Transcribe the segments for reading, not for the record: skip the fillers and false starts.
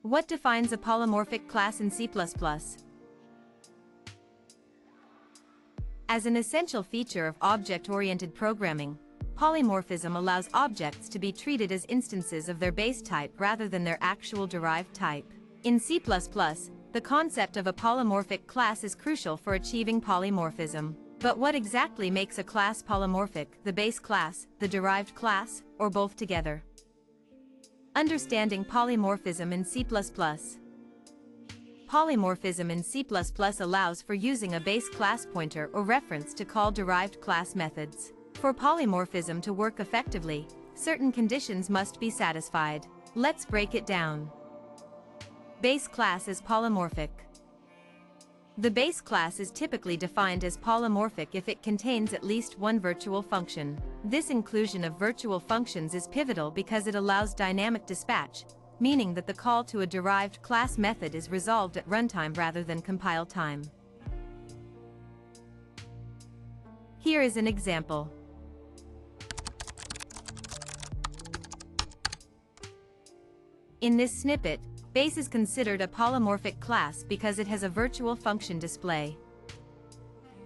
What defines a polymorphic class in C++? As an essential feature of object-oriented programming, polymorphism allows objects to be treated as instances of their base type rather than their actual derived type. In C++, the concept of a polymorphic class is crucial for achieving polymorphism. But what exactly makes a class polymorphic, the base class, the derived class, or both together? Understanding polymorphism in C++. Polymorphism in C++ allows for using a base class pointer or reference to call derived class methods. For polymorphism to work effectively, certain conditions must be satisfied. Let's break it down. Base class is polymorphic. The base class is typically defined as polymorphic if it contains at least one virtual function. This inclusion of virtual functions is pivotal because it allows dynamic dispatch, meaning that the call to a derived class method is resolved at runtime rather than compile time. Here is an example. In this snippet, base is considered a polymorphic class because it has a virtual function display.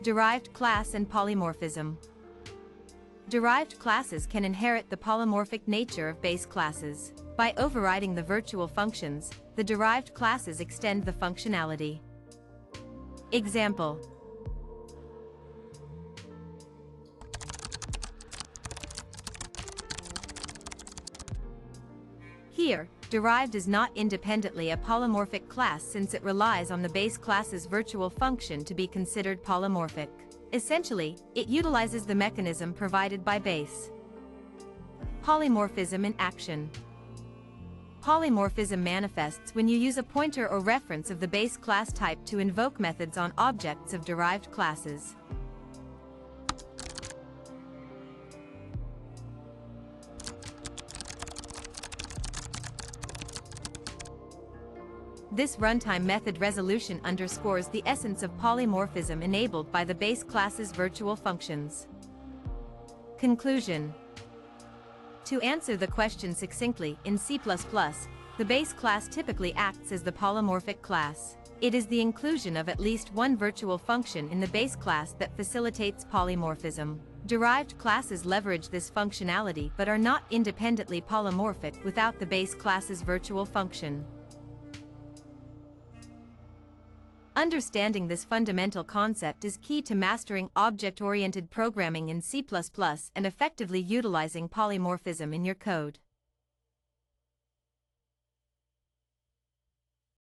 Derived class and polymorphism. Derived classes can inherit the polymorphic nature of base classes. By overriding the virtual functions, the derived classes extend the functionality. Example. Here, derived is not independently a polymorphic class since it relies on the base class's virtual function to be considered polymorphic. Essentially, it utilizes the mechanism provided by base. Polymorphism in action. Polymorphism manifests when you use a pointer or reference of the base class type to invoke methods on objects of derived classes. This runtime method resolution underscores the essence of polymorphism enabled by the base class's virtual functions. Conclusion. To answer the question succinctly, in C++, the base class typically acts as the polymorphic class. It is the inclusion of at least one virtual function in the base class that facilitates polymorphism. Derived classes leverage this functionality but are not independently polymorphic without the base class's virtual function. Understanding this fundamental concept is key to mastering object-oriented programming in C++ and effectively utilizing polymorphism in your code.